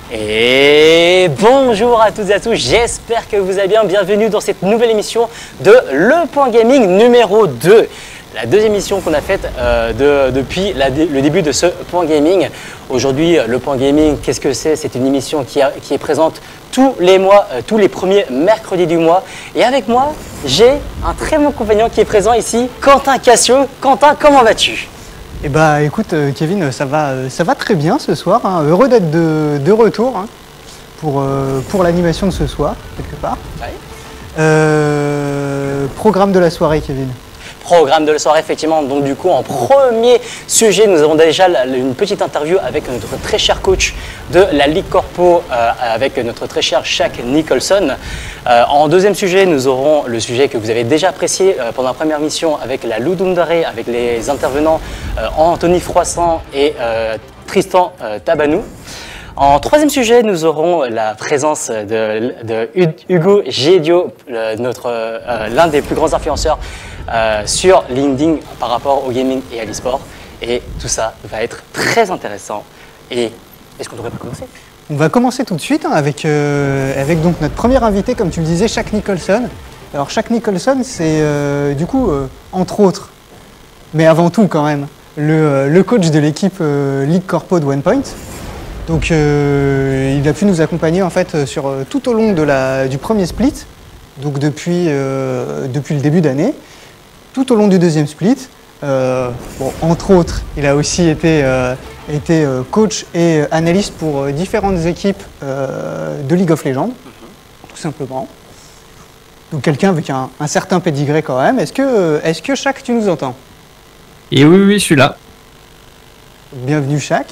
Et bonjour à toutes et à tous, j'espère que vous allez bien. Bienvenue dans cette nouvelle émission de Le Point Gaming numéro 2. La deuxième émission qu'on a faite depuis le début de ce Point Gaming. Aujourd'hui, Le Point Gaming, qu'est-ce que c'est? C'est une émission qui est présente tous les mois, tous les premiers mercredis du mois. Et avec moi, j'ai un très bon compagnon qui est présent ici, Quentin Cassio. Quentin, comment vas-tu? Eh bah écoute Kevin, ça va très bien ce soir, hein. Heureux d'être de retour, hein, pour l'animation de ce soir, quelque part. Oui. Programme de la soirée, Kevin. Programme de la soirée, effectivement. Donc du coup, en premier sujet, nous avons déjà une petite interview avec notre très cher coach de la Ligue Corpo, avec notre très cher Shaq Nicholson. En deuxième sujet, nous aurons le sujet que vous avez déjà apprécié pendant la première mission avec la Ludundare, avec les intervenants Anthony Froissant et Tristan Tabanou. En troisième sujet, nous aurons la présence de Hugo Gédio, l'un des plus grands influenceurs sur LinkedIn par rapport au gaming et à l'e-sport. Et tout ça va être très intéressant. Et est-ce qu'on devrait pas commencer? On va commencer tout de suite, hein, avec donc notre premier invité, comme tu le disais, Shaq Nicholson. Alors Shaq Nicholson, c'est du coup, entre autres, mais avant tout quand même, le coach de l'équipe Ligue Corpo de OnePoint. Donc il a pu nous accompagner en fait tout au long du premier split, donc depuis le début d'année, tout au long du deuxième split. Entre autres, il a aussi été coach et analyste pour différentes équipes de League of Legends, tout simplement. Donc quelqu'un avec un certain pédigré quand même. Est-ce que Shaq, tu nous entends? Et oui, je suis là. Bienvenue Shaq.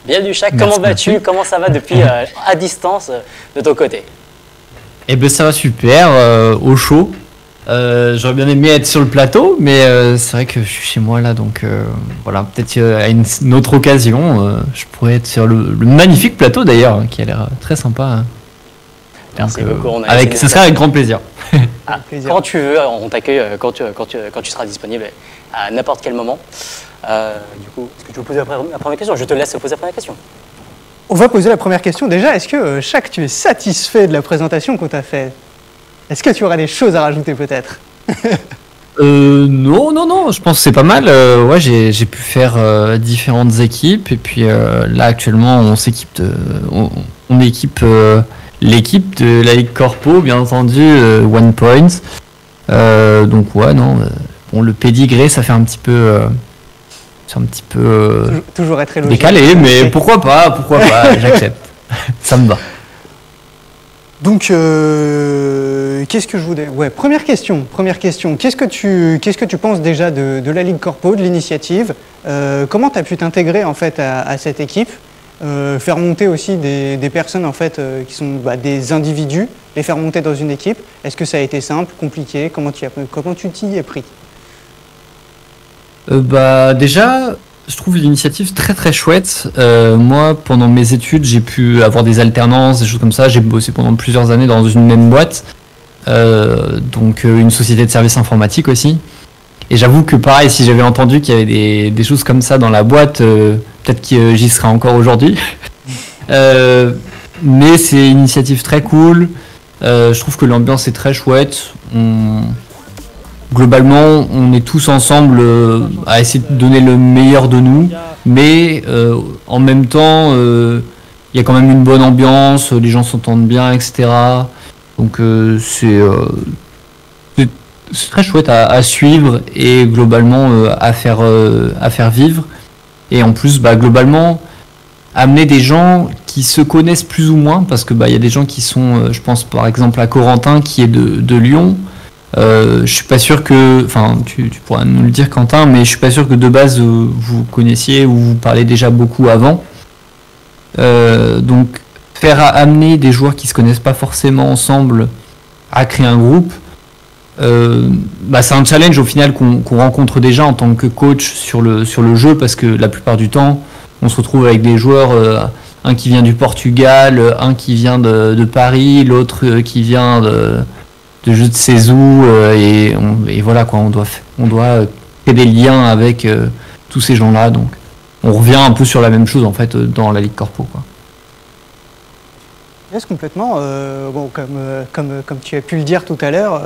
Bienvenue Shaq, comment vas-tu? Comment ça va depuis à distance de ton côté? Eh ben ça va super, au chaud. J'aurais bien aimé être sur le plateau, mais c'est vrai que je suis chez moi là, donc voilà, peut-être à une autre occasion, je pourrais être sur le magnifique plateau d'ailleurs, qui a l'air très sympa. Merci beaucoup. Ce sera avec grand plaisir. Quand tu veux, on t'accueille quand tu seras disponible à n'importe quel moment. Du coup, est-ce que tu veux poser la première question? Je te laisse poser la première question. On va poser la première question. Déjà, est-ce que Shaq, tu es satisfait de la présentation qu'on t'a faite? Est-ce que tu auras des choses à rajouter peut-être? Non, je pense que c'est pas mal. Ouais, j'ai pu faire différentes équipes et puis là actuellement on s'équipe on équipe l'équipe de la Ligue Corpo, bien entendu, OnePoint. Donc ouais, non, bon, le pédigré ça fait un petit peu toujours être élogieux. Décalé, mais pourquoi pas, j'accepte. Ça me va. Donc, qu'est-ce que je voulais... Ouais, première question. Qu'est-ce que tu penses déjà de la Ligue Corpo, de l'initiative? Comment tu as pu t'intégrer en fait à cette équipe? Faire monter aussi des personnes en fait qui sont des individus, les faire monter dans une équipe. Est-ce que ça a été simple, compliqué? Comment tu t'y es pris? Déjà, je trouve l'initiative très très chouette. Moi, pendant mes études, j'ai pu avoir des alternances, des choses comme ça. J'ai bossé pendant plusieurs années dans une même boîte, donc une société de services informatiques aussi. Et j'avoue que pareil, si j'avais entendu qu'il y avait des choses comme ça dans la boîte, peut-être que j'y serais encore aujourd'hui. Mais c'est une initiative très cool. Je trouve que l'ambiance est très chouette. Globalement, on est tous ensemble à essayer de donner le meilleur de nous, mais en même temps, il y a quand même une bonne ambiance, les gens s'entendent bien, etc. Donc c'est très chouette à suivre et globalement à faire vivre. Et en plus, globalement, amener des gens qui se connaissent plus ou moins, parce que y a des gens qui sont, je pense par exemple à Corentin qui est de Lyon. Je suis pas sûr que, enfin tu pourras nous le dire Quentin, mais je suis pas sûr que de base vous connaissiez ou vous parlez déjà beaucoup avant. Donc faire amener des joueurs qui se connaissent pas forcément ensemble à créer un groupe, c'est un challenge au final qu'on rencontre déjà en tant que coach sur le jeu, parce que la plupart du temps on se retrouve avec des joueurs, un qui vient du Portugal, un qui vient de Paris, l'autre qui vient de jeux de Sezou, et voilà quoi, on doit créer des liens avec tous ces gens-là, donc on revient un peu sur la même chose en fait dans la Ligue Corpo, quoi. Yes, complètement. Bon, comme tu as pu le dire tout à l'heure,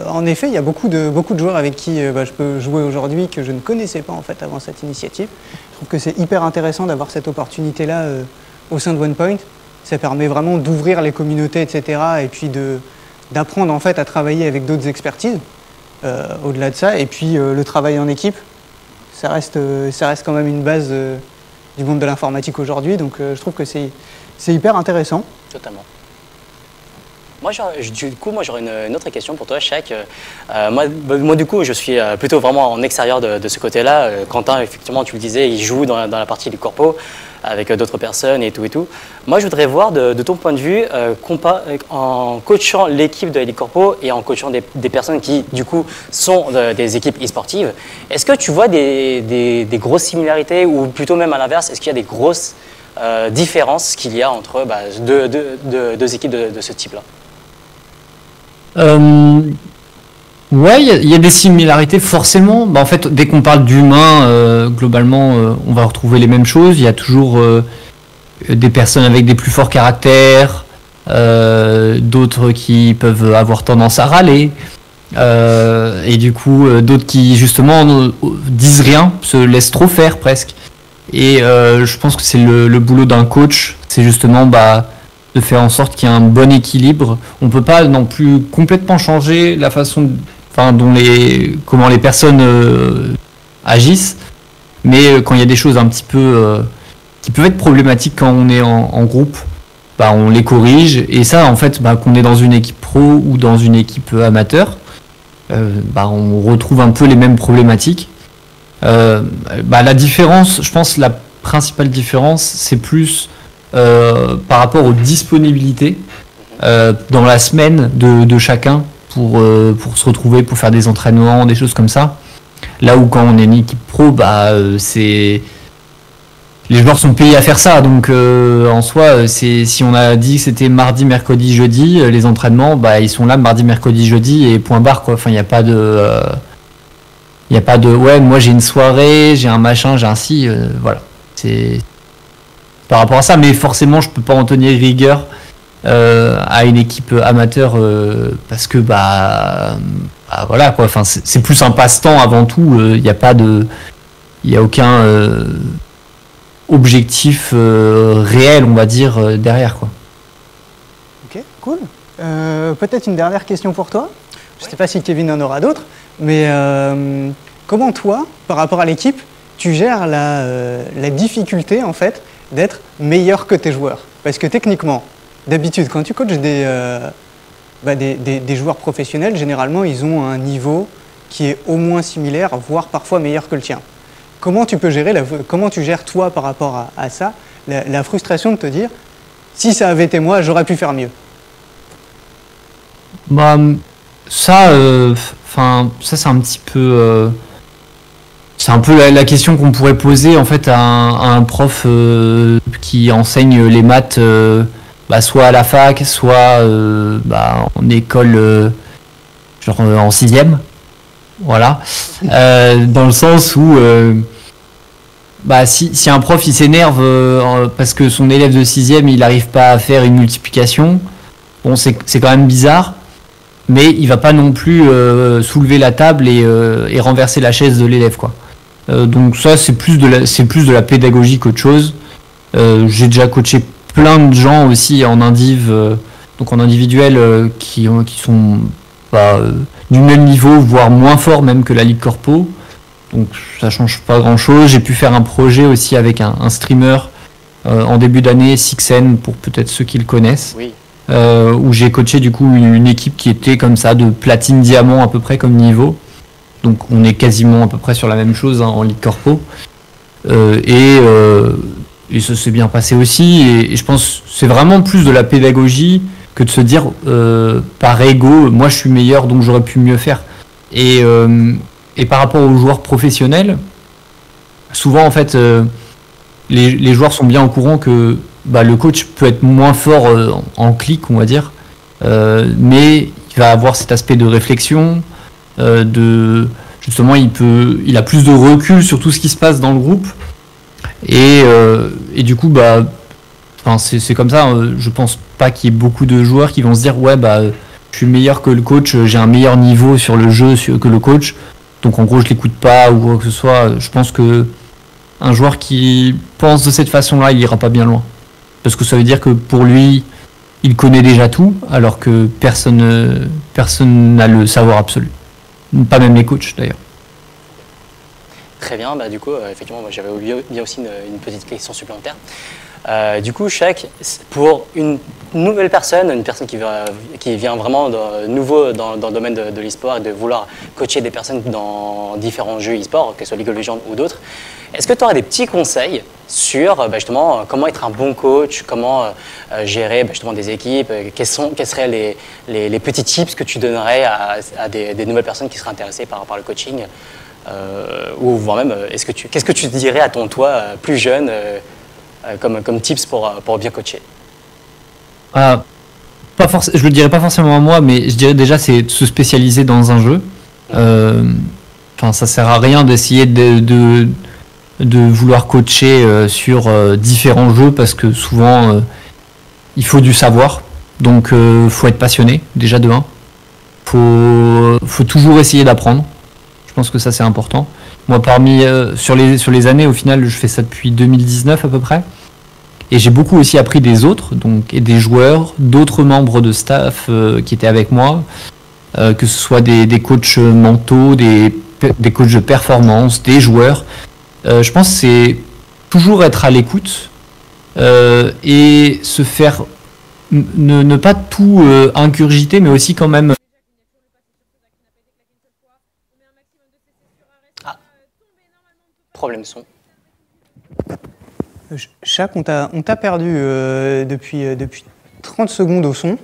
en effet, il y a beaucoup de joueurs avec qui je peux jouer aujourd'hui que je ne connaissais pas en fait avant cette initiative. Je trouve que c'est hyper intéressant d'avoir cette opportunité-là au sein de OnePoint. Ça permet vraiment d'ouvrir les communautés, etc. Et puis d'apprendre en fait à travailler avec d'autres expertises au-delà de ça. Et puis le travail en équipe, ça reste quand même une base du monde de l'informatique aujourd'hui. Donc je trouve que c'est hyper intéressant. Totalement. Moi, j'aurais une autre question pour toi, Shaq. Moi, du coup, je suis plutôt vraiment en extérieur de ce côté-là. Quentin, effectivement, tu le disais, il joue dans la partie du corpo avec d'autres personnes et tout et tout. Moi, je voudrais voir de ton point de vue, en coachant l'équipe de Elite Corpo et en coachant des personnes qui, du coup, sont des équipes e-sportives, est-ce que tu vois des grosses similarités ou plutôt même à l'inverse, est-ce qu'il y a des grosses différences qu'il y a entre deux équipes de ce type-là? Ouais, il y a des similarités forcément. En fait, dès qu'on parle d'humain, globalement, on va retrouver les mêmes choses. Il y a toujours des personnes avec des plus forts caractères, d'autres qui peuvent avoir tendance à râler, et du coup, d'autres qui justement disent rien, se laissent trop faire presque. Et je pense que c'est le boulot d'un coach, c'est justement de faire en sorte qu'il y ait un bon équilibre. On peut pas non plus complètement changer la façon, comment les personnes agissent, mais quand il y a des choses un petit peu qui peuvent être problématiques quand on est en groupe, on les corrige. Et ça, en fait, qu'on est dans une équipe pro ou dans une équipe amateur, on retrouve un peu les mêmes problématiques. La différence, je pense, la principale différence, c'est plus par rapport aux disponibilités dans la semaine de chacun pour se retrouver, pour faire des entraînements, des choses comme ça. Là où quand on est une équipe pro, les joueurs sont payés à faire ça. Donc en soi, si on a dit que c'était mardi, mercredi, jeudi, les entraînements, ils sont là mardi, mercredi, jeudi et point barre, quoi. Enfin, il n'y a pas de ouais, moi j'ai une soirée, j'ai un machin, j'ai un ci, voilà. C'est par rapport à ça, mais forcément je peux pas en tenir rigueur à une équipe amateur parce que voilà quoi. Enfin c'est plus un passe-temps avant tout. Il y a aucun objectif réel, on va dire, derrière quoi. Ok, cool. Peut-être une dernière question pour toi. Je sais pas si Kevin en aura d'autres. Mais comment toi, par rapport à l'équipe, tu gères la difficulté en fait d'être meilleur que tes joueurs? Parce que techniquement, d'habitude, quand tu coaches des joueurs professionnels, généralement ils ont un niveau qui est au moins similaire, voire parfois meilleur que le tien. Comment tu peux gérer, comment tu gères toi par rapport à ça, la frustration de te dire si ça avait été moi, j'aurais pu faire mieux? Ça, c'est un petit peu, c'est un peu la question qu'on pourrait poser en fait à un prof qui enseigne les maths, soit à la fac, soit en école, genre en 6e, voilà, dans le sens où si un prof il s'énerve parce que son élève de 6e il n'arrive pas à faire une multiplication, bon c'est quand même bizarre. Mais il va pas non plus soulever la table et renverser la chaise de l'élève, quoi. Donc ça c'est plus de la pédagogie qu'autre chose. J'ai déjà coaché plein de gens aussi en donc en individuel qui sont du même niveau, voire moins fort même que la Ligue Corpo. Donc ça change pas grand chose. J'ai pu faire un projet aussi avec un streamer en début d'année, Sixen, pour peut-être ceux qui le connaissent. Oui. Où j'ai coaché du coup une équipe qui était comme ça, de platine diamant à peu près comme niveau. Donc on est quasiment à peu près sur la même chose en Ligue Corpo. Et ça s'est bien passé aussi. Et je pense que c'est vraiment plus de la pédagogie que de se dire par ego, moi je suis meilleur donc j'aurais pu mieux faire. Et par rapport aux joueurs professionnels, souvent en fait les joueurs sont bien au courant que le coach peut être moins fort en clic, on va dire, mais il va avoir cet aspect de réflexion, justement il a plus de recul sur tout ce qui se passe dans le groupe, et du coup Enfin, c'est comme ça. Je pense pas qu'il y ait beaucoup de joueurs qui vont se dire ouais bah je suis meilleur que le coach, j'ai un meilleur niveau sur le jeu que le coach, donc en gros je l'écoute pas ou quoi que ce soit. Je pense que un joueur qui pense de cette façon-là, il ira pas bien loin, parce que ça veut dire que pour lui, il connaît déjà tout, alors que personne n'a le savoir absolu, pas même les coachs d'ailleurs. Très bien, bah, du coup, effectivement, moi, j'avais oublié bien aussi une petite question supplémentaire. Du coup, pour une nouvelle personne, une personne qui vient vraiment nouveau dans le domaine de l'e-sport et de vouloir coacher des personnes dans différents jeux e-sport, que ce soit League of Legends ou d'autres, est-ce que tu aurais des petits conseils sur justement comment être un bon coach, comment gérer justement des équipes, quels seraient les petits tips que tu donnerais à des nouvelles personnes qui seraient intéressées par le coaching, ou voire même, qu'est-ce que tu dirais à ton toi plus jeune comme tips pour bien coacher? Je le dirais pas forcément à moi, mais je dirais déjà c'est de se spécialiser dans un jeu. Ça sert à rien d'essayer de vouloir coacher sur différents jeux, parce que souvent il faut du savoir, donc faut être passionné déjà de 1. Faut toujours essayer d'apprendre. Je pense que ça c'est important. Moi sur les années, au final je fais ça depuis 2019 à peu près, et j'ai beaucoup aussi appris des autres, et des joueurs, d'autres membres de staff qui étaient avec moi, que ce soit des coachs mentaux, des coachs de performance, des joueurs. Je pense que c'est toujours être à l'écoute et se faire ne pas tout ingurgiter, mais aussi quand même. Problème son. Shaq, on t'a perdu depuis 30 secondes au son.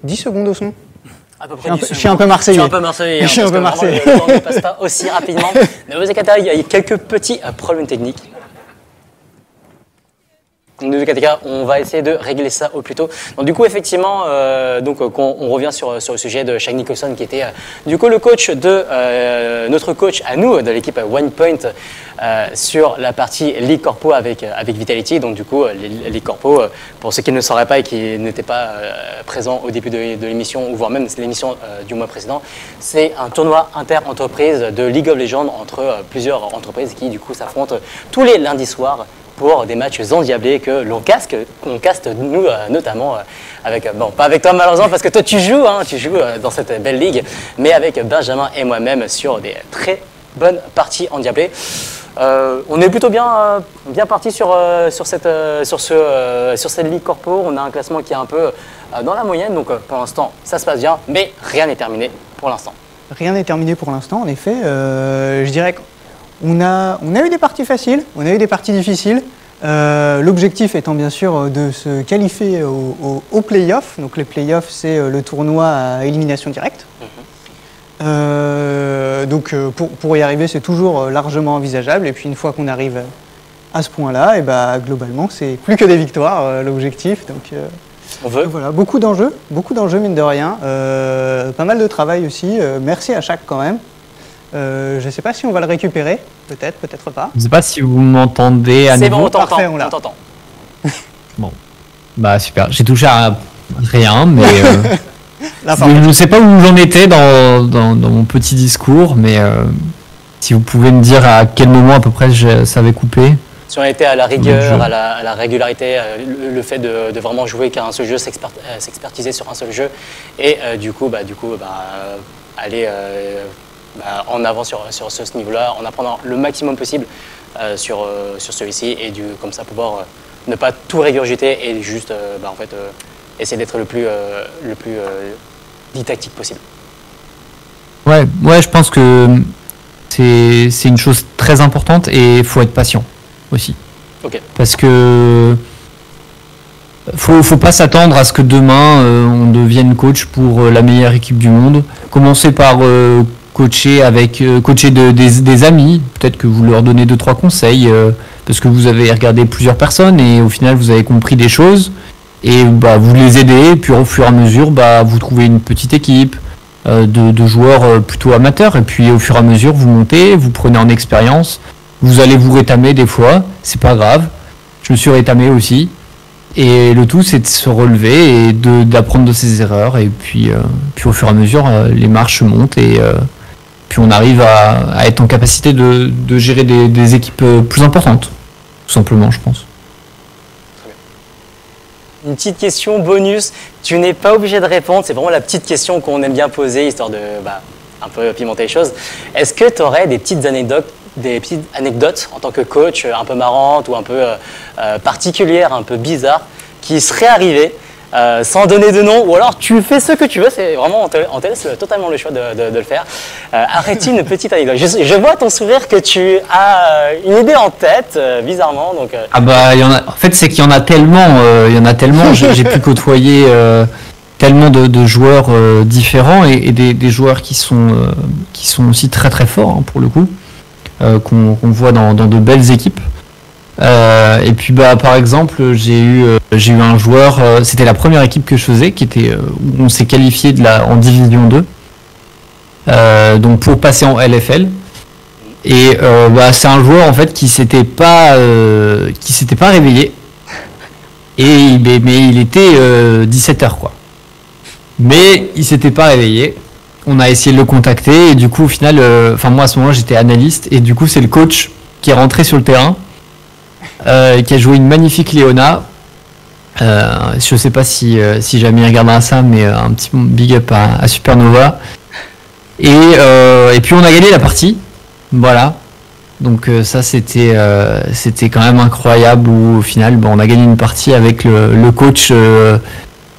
10 secondes au son. À peu près je suis un peu marseillais. Je suis un peu marseillais. Je suis un peu marseillais. Le temps ne passe pas aussi rapidement. Ne vous inquiétez pas, il y a quelques petits problèmes techniques. Donc, ne vous inquiétez pas, on va essayer de régler ça au plus tôt. Donc, du coup, effectivement, on revient sur le sujet de Shaq Nicholson, qui était du coup le coach notre coach à nous, de l'équipe OnePoint, sur la partie League Corpo avec Vitality. Donc, du coup, League Corpo, pour ceux qui ne le sauraient pas et qui n'étaient pas présents au début de l'émission, ou voire même l'émission du mois précédent, c'est un tournoi inter-entreprise de League of Legends entre plusieurs entreprises qui, du coup, s'affrontent tous les lundis soirs pour des matchs endiablés qu'on caste nous notamment avec, bon pas avec toi malheureusement parce que toi tu joues dans cette belle ligue, mais avec Benjamin et moi-même sur des très bonnes parties endiablées. On est plutôt bien parti sur cette ligue corpo. On a un classement qui est un peu dans la moyenne, donc pour l'instant ça se passe bien, mais rien n'est terminé pour l'instant. Rien n'est terminé pour l'instant, en effet. Je dirais que on a eu des parties faciles, on a eu des parties difficiles. L'objectif étant bien sûr de se qualifier aux play-offs. Donc les play-offs, c'est le tournoi à élimination directe. Donc pour y arriver, c'est toujours largement envisageable. Et puis une fois qu'on arrive à ce point-là, et globalement, c'est plus que des victoires l'objectif. Donc voilà, beaucoup d'enjeux mine de rien. Pas mal de travail aussi. Merci à Shaq quand même. Je ne sais pas si on va le récupérer, peut-être pas. Je ne sais pas si vous m'entendez à nouveau. C'est bon, on t'entend. Parfait, on t'entend. Bon, super. J'ai touché à rien, mais je ne sais pas où j'en étais dans mon petit discours, mais si vous pouvez me dire à quel moment à peu près ça avait coupé. Si on était à la rigueur, à la régularité, le fait de vraiment jouer qu'à un seul jeu, s'expertiser sur un seul jeu, et aller en avant sur ce niveau-là, en apprenant le maximum possible sur celui-ci, et comme ça pouvoir ne pas tout régurgiter et juste essayer d'être le plus didactique possible. Ouais, je pense que c'est une chose très importante, et il faut être patient aussi. Okay. Parce que faut pas s'attendre à ce que demain on devienne coach pour la meilleure équipe du monde. Commencez par coacher des amis, peut-être que vous leur donnez 2-3 conseils parce que vous avez regardé plusieurs personnes et au final vous avez compris des choses, et vous les aidez, et puis au fur et à mesure vous trouvez une petite équipe de joueurs plutôt amateurs, et puis au fur et à mesure vous montez, vous prenez en expérience, vous allez vous rétamer des fois, c'est pas grave, je me suis rétamé aussi, Et le tout, c'est de se relever et d'apprendre de ses erreurs. Et puis au fur et à mesure, les marches montent et puis on arrive à être en capacité de gérer des équipes plus importantes, tout simplement, je pense. Une petite question bonus, tu n'es pas obligé de répondre, c'est vraiment la petite question qu'on aime bien poser, histoire de un peu pimenter les choses. Est-ce que tu aurais des petites anecdotes en tant que coach, un peu marrantes ou un peu particulières, un peu bizarres, qui seraient arrivées sans donner de nom, ou alors tu fais ce que tu veux, c'est vraiment, on te laisse totalement le choix de le faire. Arrête une petite anecdote. Je vois ton sourire que tu as une idée en tête, bizarrement. Donc, Ah bah, en fait, c'est qu'il y en a tellement, j'ai pu côtoyer tellement de joueurs différents et des joueurs qui sont aussi très très forts, hein, pour le coup, qu'on voit dans de belles équipes. Et puis par exemple j'ai eu un joueur, c'était la première équipe que je faisais, qui était où on s'est qualifié en division 2, donc pour passer en LFL. Et c'est un joueur en fait qui s'était pas réveillé, mais il était 17h quoi, mais il s'était pas réveillé. On a essayé de le contacter et du coup au final, moi à ce moment-là j'étais analyste et du coup c'est le coach qui est rentré sur le terrain, qui a joué une magnifique Léona. Je sais pas si jamais il regardera ça, mais un petit big up à Supernova. Et puis on a gagné la partie. Voilà. Donc ça c'était quand même incroyable, où au final on a gagné une partie avec le coach dans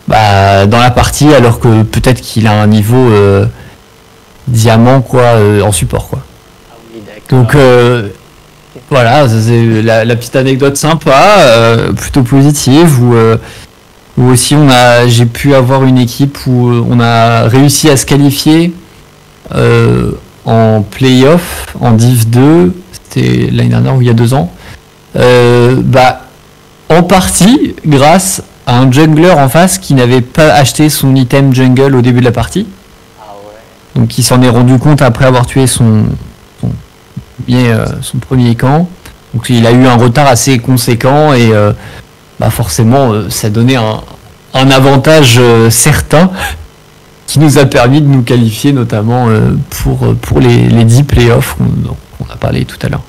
la partie, alors que peut-être qu'il a un niveau diamant quoi, en support quoi. Ah oui, d'accord. Donc voilà, ça, c'est la petite anecdote sympa, plutôt positive, où aussi j'ai pu avoir une équipe où on a réussi à se qualifier en play-off, en Div 2, c'était l'année dernière ou il y a 2 ans, en partie grâce à un jungler en face qui n'avait pas acheté son item jungle au début de la partie. Ah ouais. Donc il s'en est rendu compte après avoir tué son premier camp. Donc il a eu un retard assez conséquent et forcément ça donnait un avantage certain qui nous a permis de nous qualifier, notamment pour les 10 playoffs qu'on a parlé tout à l'heure.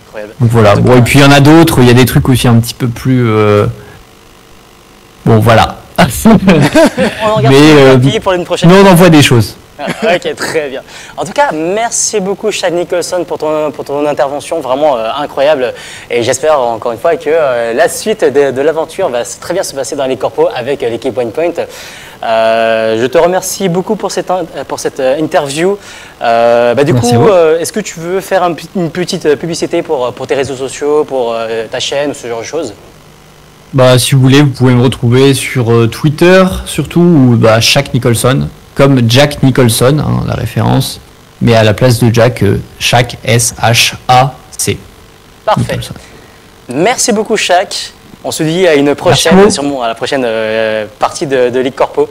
Incroyable. Donc voilà. Bon, et puis il y en a d'autres, il y a des trucs aussi un petit peu plus bon voilà. On en regarde pour une prochaine. Mais on en voit des choses. Ok, très bien. En tout cas, merci beaucoup Shaq Nicholson pour ton intervention, vraiment incroyable. Et j'espère encore une fois que la suite de l'aventure va très bien se passer dans les corpos avec l'équipe OnePoint. Je te remercie beaucoup pour cette interview. Du coup, est-ce que tu veux faire une petite publicité pour tes réseaux sociaux, pour ta chaîne ou ce genre de choses? Si vous voulez, vous pouvez me retrouver sur Twitter, surtout, ou Shaq Nicholson, comme Jack Nicholson, hein, la référence, mais à la place de Jack, Shaq, S-H-A-C. Parfait. Nicholson. Merci beaucoup Shaq. On se dit à une prochaine, sûrement à la prochaine partie de Ligue Corpo.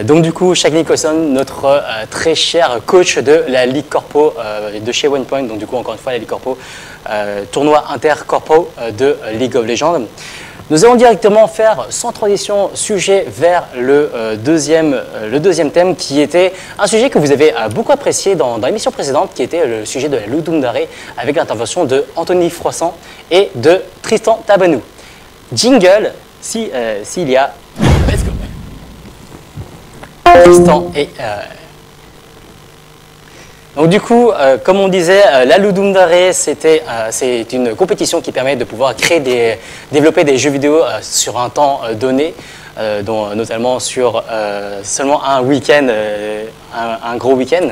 Donc du coup, Shaq Nicholson, notre très cher coach de la Ligue Corpo de chez OnePoint. Donc du coup, encore une fois, la Ligue Corpo, tournoi intercorpo de League of Legends. Nous allons directement faire, sans transition, sujet vers le deuxième thème, qui était un sujet que vous avez beaucoup apprécié dans l'émission précédente, qui était le sujet de la Ludum Dare, avec l'intervention de Anthony Froissant et de Tristan Tabanou. Jingle, s'il y a... Let's go. Tristan et... Donc du coup, comme on disait, la Ludum Dare, c'est une compétition qui permet de pouvoir développer des jeux vidéo sur un temps donné, dont notamment sur seulement un week-end, un gros week-end.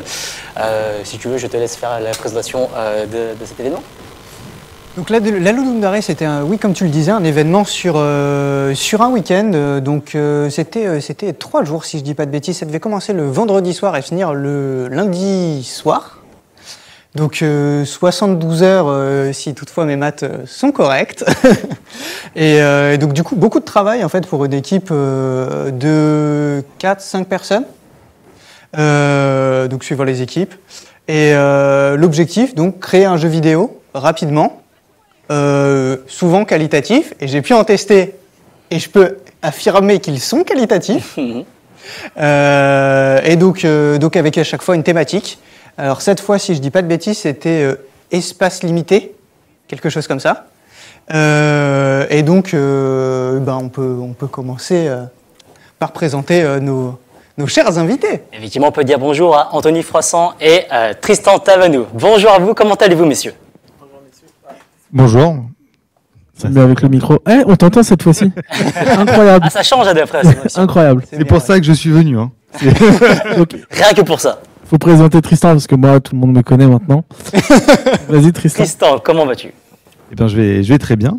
Si tu veux, je te laisse faire la présentation de cet événement. Donc la Ludum Dare, c'était, oui, comme tu le disais, un événement sur un week-end. Donc c'était 3 jours, si je dis pas de bêtises. Ça devait commencer le vendredi soir et finir le lundi soir. Donc 72 heures, si toutefois mes maths sont correctes. et donc du coup, beaucoup de travail en fait pour une équipe de 4-5 personnes. Donc suivant les équipes. Et l'objectif, donc, créer un jeu vidéo rapidement. souvent qualitatifs, et j'ai pu en tester, et je peux affirmer qu'ils sont qualitatifs. Et donc avec à chaque fois une thématique. Alors cette fois, si je dis pas de bêtises, c'était espace limité, quelque chose comme ça. Et donc, on peut commencer par présenter nos chers invités. Effectivement, on peut dire bonjour à Anthony Froissant et Tristan Tavanou. Bonjour à vous, comment allez-vous, messieurs? Bonjour. Mais avec le micro. On t'entend cette fois-ci. Incroyable. Ah, ça change d'après. Incroyable. C'est pour ça que je suis venu. Hein. Donc, Rien que pour ça. faut présenter Tristan parce que moi, tout le monde me connaît maintenant. Vas-y, Tristan. Tristan, comment vas-tu? Eh bien, je vais très bien.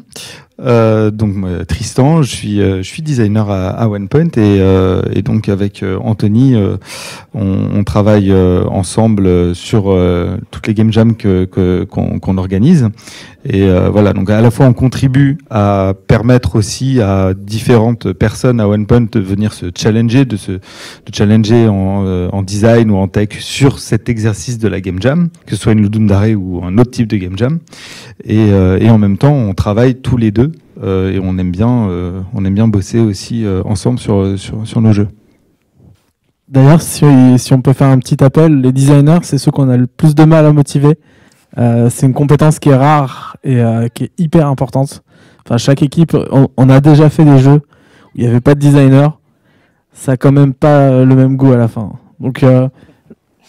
Tristan, je suis designer à OnePoint et donc avec Anthony, on travaille ensemble sur toutes les game jams qu'on organise. Et voilà, donc à la fois on contribue à permettre aussi à différentes personnes à OnePoint de venir se challenger, de challenger en design ou en tech sur cet exercice de la game jam, que ce soit une Ludum Dare ou un autre type de game jam. Et en même temps, on travaille tous les deux et on aime bien bosser aussi ensemble sur nos jeux. D'ailleurs, si on peut faire un petit appel, les designers, c'est ceux qu'on a le plus de mal à motiver. C'est une compétence qui est rare et qui est hyper importante. Enfin, chaque équipe, on a déjà fait des jeux où il n'y avait pas de designer. Ça n'a quand même pas le même goût à la fin. Donc,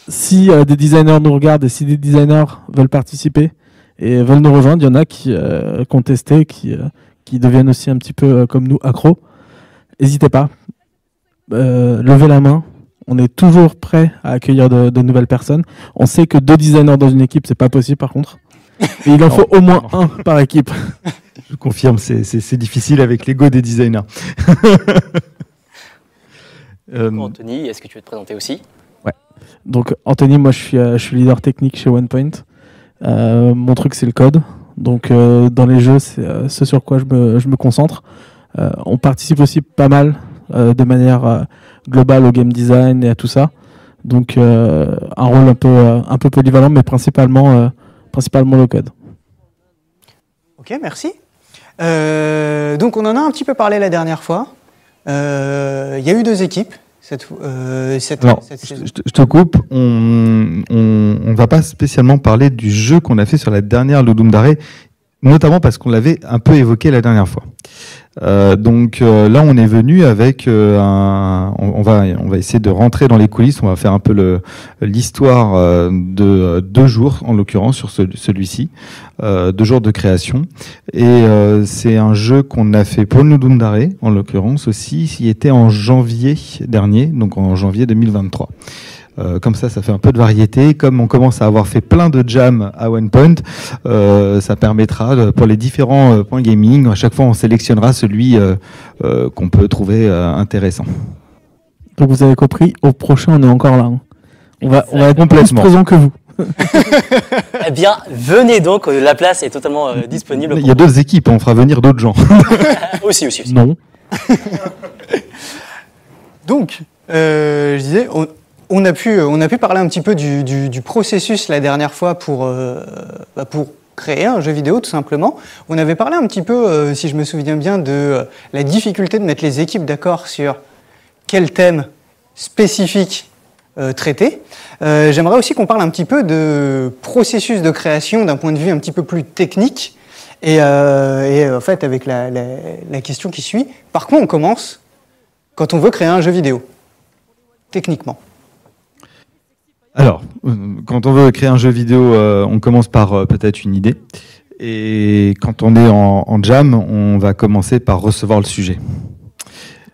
si des designers nous regardent et si des designers veulent participer et veulent nous rejoindre, il y en a qui ont testé, qui deviennent aussi un petit peu comme nous, accros. N'hésitez pas. Levez la main. On est toujours prêt à accueillir de nouvelles personnes. On sait que 2 designers dans une équipe, c'est pas possible par contre. Et il en faut au moins 1 par équipe. Je confirme, c'est difficile avec l'ego des designers. Anthony, est-ce que tu veux te présenter aussi? Ouais. Donc Anthony, moi je suis leader technique chez OnePoint. Mon truc c'est le code. Donc dans les jeux, c'est ce sur quoi je me concentre. On participe aussi pas mal de manière globale au game design et à tout ça. Donc un rôle un peu polyvalent, mais principalement le code. Ok, merci. Donc on en a un petit peu parlé la dernière fois. Il y a eu 2 équipes. Alors, je te coupe. On va pas spécialement parler du jeu qu'on a fait sur la dernière Ludum Dare, notamment parce qu'on l'avait un peu évoqué la dernière fois. Là, on est venu avec on va essayer de rentrer dans les coulisses. On va faire un peu l'histoire de 2 jours, en l'occurrence sur celui-ci, 2 jours de création. Et c'est un jeu qu'on a fait pour Ludum Dare, en l'occurrence aussi, qui était en janvier dernier, donc en janvier 2023. Comme ça fait un peu de variété. Comme on commence à avoir fait plein de jams à OnePoint, ça permettra pour les différents points gaming, à chaque fois on sélectionnera celui qu'on peut trouver intéressant. Donc vous avez compris, au prochain on est encore là. Hein. On va être complètement plus présent que vous. Eh bien, venez donc, la place est totalement disponible. Il y a d'autres équipes, on fera venir d'autres gens. Aussi. Non. Donc, je disais, on a pu parler un petit peu du processus la dernière fois pour créer un jeu vidéo, tout simplement. On avait parlé un petit peu, si je me souviens bien, de la difficulté de mettre les équipes d'accord sur quel thème spécifique traiter. J'aimerais aussi qu'on parle un petit peu de processus de création d'un point de vue un petit peu plus technique et en fait avec la question qui suit, par quoi on commence quand on veut créer un jeu vidéo, techniquement? Alors, quand on veut créer un jeu vidéo, on commence par peut-être une idée. Et quand on est en jam, on va commencer par recevoir le sujet.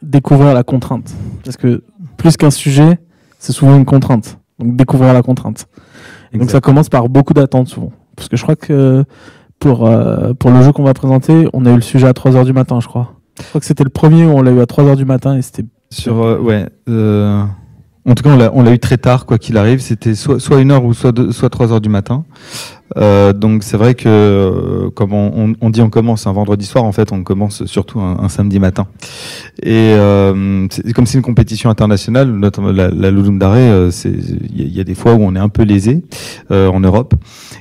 Découvrir la contrainte. Parce que plus qu'un sujet, c'est souvent une contrainte. Donc découvrir la contrainte. Et donc ça commence par beaucoup d'attentes souvent. Parce que je crois que pour le jeu qu'on va présenter, on a eu le sujet à 3h du matin, je crois. Je crois que c'était le premier où on l'a eu à 3h du matin et c'était... En tout cas, on l'a eu très tard, quoi qu'il arrive. C'était soit 1h ou soit 3h du matin. Donc c'est vrai que comme on dit on commence un vendredi soir, en fait on commence surtout un samedi matin. Et comme c'est une compétition internationale, notamment la Ludum Dare, il y a des fois où on est un peu lésé en Europe.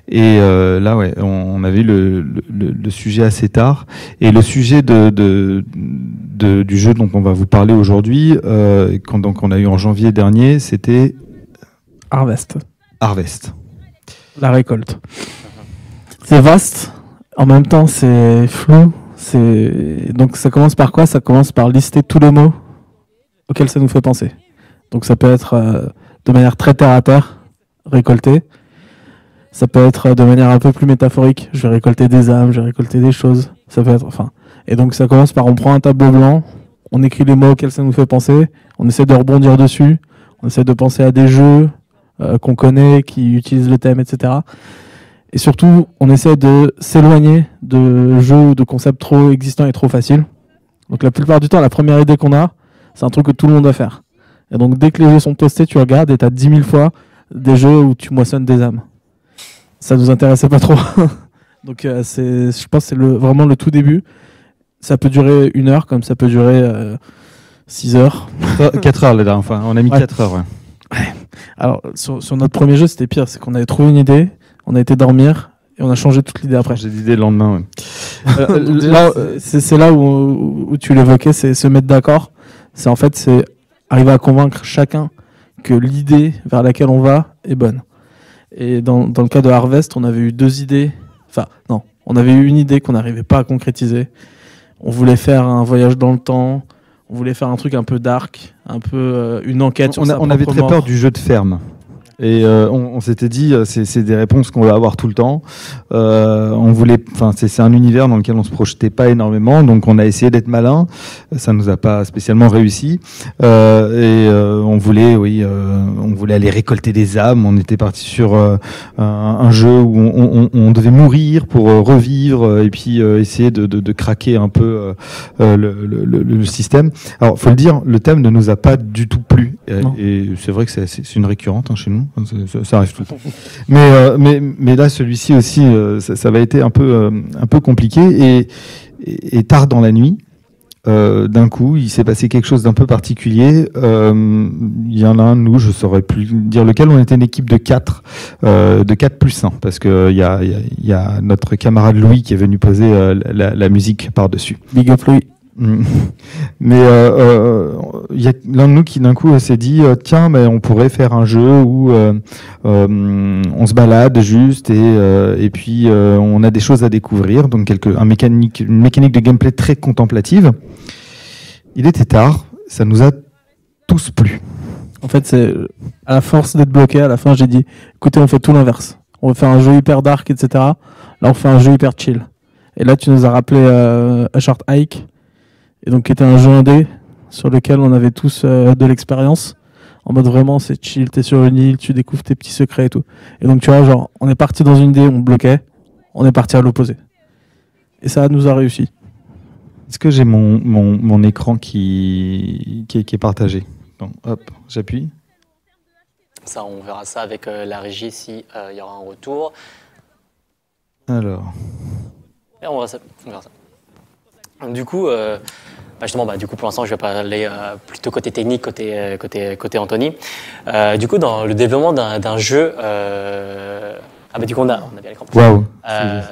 Et là ouais, on avait eu le sujet assez tard. Et le sujet du jeu dont on va vous parler aujourd'hui, donc on a eu en janvier dernier, c'était Harvest. La récolte. C'est vaste, en même temps c'est flou. Donc ça commence par quoi? Ça commence par lister tous les mots auxquels ça nous fait penser. Donc ça peut être de manière très terre à terre, récolter. Ça peut être de manière un peu plus métaphorique. Je vais récolter des âmes, je vais récolter des choses. Ça peut être, Et donc ça commence par on prend un tableau blanc, on écrit les mots auxquels ça nous fait penser, on essaie de rebondir dessus, on essaie de penser à des jeux qu'on connaît, qui utilisent le thème, etc. Et surtout, on essaie de s'éloigner de jeux ou de concepts trop existants et trop faciles. Donc la plupart du temps, la première idée qu'on a, c'est un truc que tout le monde va faire. Et donc dès que les jeux sont postés, tu regardes et tu as 10 000 fois des jeux où tu moissonnes des âmes. Ça nous intéressait pas trop. Donc je pense que c'est vraiment le tout début. Ça peut durer 1 heure, comme ça peut durer 6 heures. 4 heures la dernière fois, on a mis 4 heures. Ouais. Alors, sur notre premier jeu, c'était pire. C'est qu'on avait trouvé une idée, on a été dormir et on a changé toute l'idée après. J'ai l'idée le lendemain. Ouais. Là, c'est là où tu l'évoquais, c'est se mettre d'accord. C'est arriver à convaincre chacun que l'idée vers laquelle on va est bonne. Et dans le cas de Harvest, on avait eu 2 idées. Enfin, non, on avait eu une idée qu'on n'arrivait pas à concrétiser. On voulait faire un voyage dans le temps. On voulait faire un truc un peu dark, un peu une enquête. On avait très peur du jeu de ferme. Et on s'était dit, c'est des réponses qu'on va avoir tout le temps. C'est un univers dans lequel on se projetait pas énormément, donc on a essayé d'être malin. Ça nous a pas spécialement réussi. On voulait aller récolter des âmes. On était parti sur un jeu où on devait mourir pour revivre et puis essayer de craquer un peu le système. Alors, faut le dire, le thème ne nous a pas du tout plu. Et c'est vrai que c'est une récurrente chez nous. Ça arrive tout le temps. Mais là, celui-ci aussi, ça va été un peu compliqué et tard dans la nuit. D'un coup, il s'est passé quelque chose d'un peu particulier. Il y en a un de nous, je saurais plus dire lequel. On était une équipe de 4 plus 1, parce que il y a notre camarade Louis qui est venu poser la musique par-dessus. Big up Louis. Mais il y a l'un de nous qui d'un coup s'est dit tiens, mais on pourrait faire un jeu où on se balade juste et puis on a des choses à découvrir, donc une mécanique de gameplay très contemplative. Il était tard, ça nous a tous plu. En fait, c'est à la force d'être bloqué, à la fin j'ai dit écoutez, on fait tout l'inverse. On va faire un jeu hyper dark, etc. Là on fait un jeu hyper chill. Et là tu nous as rappelé A Short Hike, et donc qui était un jeu indé sur lequel on avait tous de l'expérience, en mode vraiment c'est chill, t'es sur une île, tu découvres tes petits secrets et tout. Et donc tu vois, genre on est parti dans une idée, on bloquait, on est parti à l'opposé. Et ça nous a réussi. Est-ce que j'ai mon écran qui est partagé? Donc, hop, j'appuie. Ça, on verra ça avec la régie si y aura un retour. Alors. Et on verra ça. Du coup, pour l'instant, je vais parler plutôt côté technique, côté Anthony. Du coup, dans le développement d'un jeu, du coup, on a bien l'écran. Waouh,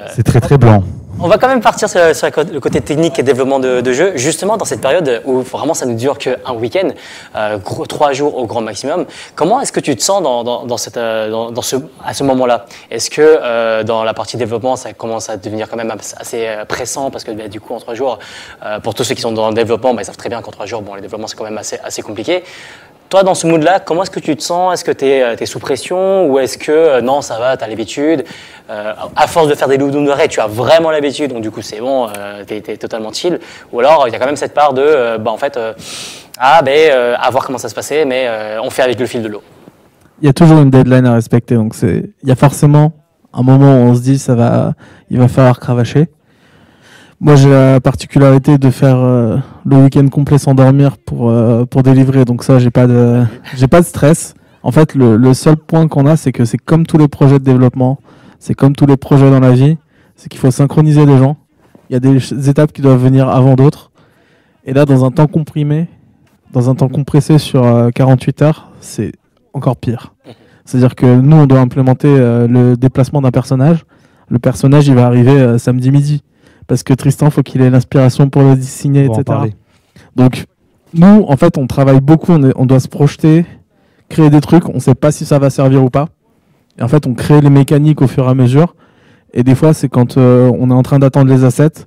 c'est très très blanc. On va quand même partir sur le côté technique et développement de jeu, justement dans cette période où vraiment ça ne dure qu'un week-end, 3 jours au grand maximum. Comment est-ce que tu te sens à ce moment-là? Est-ce que dans la partie développement, ça commence à devenir quand même assez pressant parce que du coup en 3 jours, pour tous ceux qui sont dans le développement, ils savent très bien qu'en 3 jours, les développements c'est quand même assez compliqué. Toi, dans ce mood-là, comment est-ce que tu te sens? Est-ce que tu es sous pression ou est-ce que non, ça va, tu as l'habitude? À force de faire des Ludum Dare, tu as vraiment l'habitude, donc du coup c'est bon, tu es totalement chill. Ou alors il y a quand même cette part de, à voir comment ça se passait, mais on fait avec le fil de l'eau. Il y a toujours une deadline à respecter, donc il y a forcément un moment où on se dit il va falloir cravacher. Moi, j'ai la particularité de faire le week-end complet sans dormir pour délivrer. Donc ça, j'ai pas de stress. En fait, le seul point qu'on a, c'est que c'est comme tous les projets de développement, c'est comme tous les projets dans la vie, c'est qu'il faut synchroniser les gens. Il y a des étapes qui doivent venir avant d'autres. Et là, dans un temps comprimé, dans un temps compressé sur 48 heures, c'est encore pire. C'est-à-dire que nous, on doit implémenter le déplacement d'un personnage. Le personnage, il va arriver samedi midi. Parce que Tristan, faut qu'il ait l'inspiration pour le dessiner, etc. Donc, nous, en fait, on travaille beaucoup, on doit se projeter, créer des trucs, on ne sait pas si ça va servir ou pas. Et en fait, on crée les mécaniques au fur et à mesure. Et des fois, c'est quand on est en train d'attendre les assets,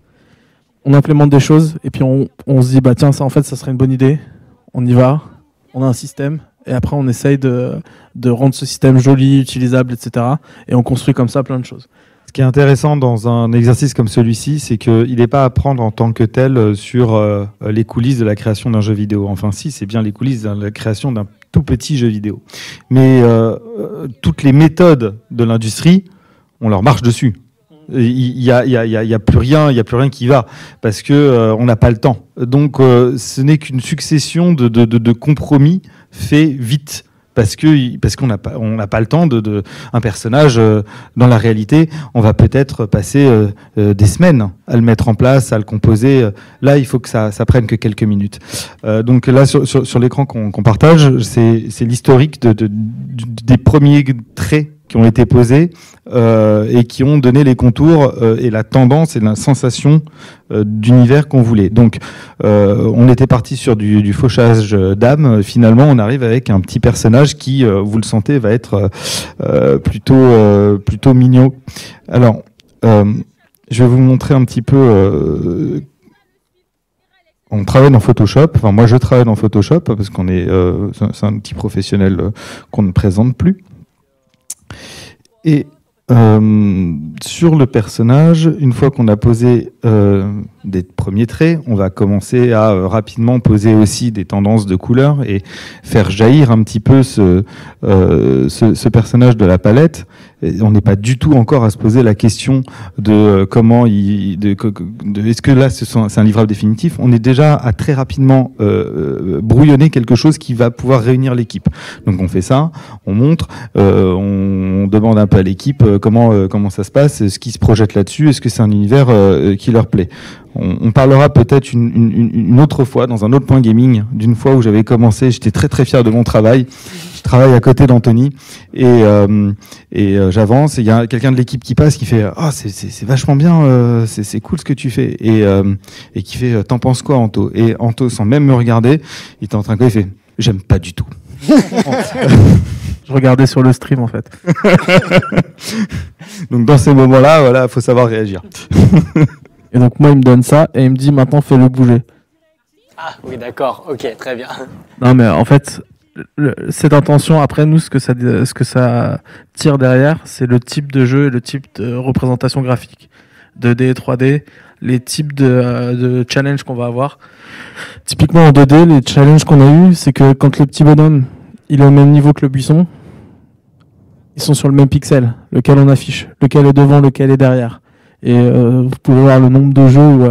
on implémente des choses, et puis on se dit, bah tiens, ça, en fait, ça serait une bonne idée. On y va, on a un système, et après, on essaye de rendre ce système joli, utilisable, etc. Et on construit comme ça plein de choses. Ce qui est intéressant dans un exercice comme celui-ci, c'est qu'il n'est pas à prendre en tant que tel sur les coulisses de la création d'un jeu vidéo. Enfin, si, c'est bien les coulisses de la création d'un tout petit jeu vidéo. Mais toutes les méthodes de l'industrie, on leur marche dessus. Il y a plus rien qui va parce que on n'a pas le temps. Donc, ce n'est qu'une succession de compromis faits vite. Parce qu'on n'a pas le temps de un personnage dans la réalité, on va peut-être passer des semaines à le mettre en place, à le composer. Là, il faut que ça prenne que quelques minutes. Donc là, sur l'écran qu'on partage, c'est l'historique des premiers traits qui ont été posés et qui ont donné les contours et la tendance et la sensation d'univers qu'on voulait. Donc, on était parti sur du fauchage d'âme. Finalement, on arrive avec un petit personnage qui, vous le sentez, va être plutôt mignon. Alors, je vais vous montrer un petit peu... on travaille dans Photoshop. Enfin, moi, je travaille dans Photoshop parce qu'on est, c'est un outil professionnel qu'on ne présente plus. Et sur le personnage, une fois qu'on a posé des premiers traits, on va commencer à rapidement poser aussi des tendances de couleurs et faire jaillir un petit peu ce personnage de la palette. Et on n'est pas du tout encore à se poser la question de comment est-ce que là c'est un livrable définitif. On est déjà à très rapidement brouillonner quelque chose qui va pouvoir réunir l'équipe. Donc on fait ça, on montre, on demande un peu à l'équipe comment ça se passe, ce qui se projette là-dessus, est-ce que c'est un univers qui leur plaît. On parlera peut-être une autre fois, dans un autre point gaming, d'une fois où j'avais commencé, j'étais très très fier de mon travail. Je travaille à côté d'Anthony et j'avance et il y a quelqu'un de l'équipe qui passe qui fait « Ah, c'est vachement bien, c'est cool ce que tu fais » et qui fait « T'en penses quoi, Anto ?» Et Anto, sans même me regarder, il était en train de quoi, il fait « J'aime pas du tout ». Je regardais sur le stream en fait. Donc dans ces moments-là, voilà, faut savoir réagir. Et donc moi il me donne ça et il me dit maintenant fais-le bouger. Ah oui d'accord, ok, très bien. Non mais en fait cette intention après nous ce que ça tire derrière c'est le type de jeu et le type de représentation graphique 2D et 3D, les types de challenges qu'on va avoir. Typiquement en 2D les challenges qu'on a eu c'est que quand le petit bonhomme il est au même niveau que le buisson, ils sont sur le même pixel, lequel on affiche, lequel est devant, lequel est derrière. Et vous pouvez voir le nombre de jeux où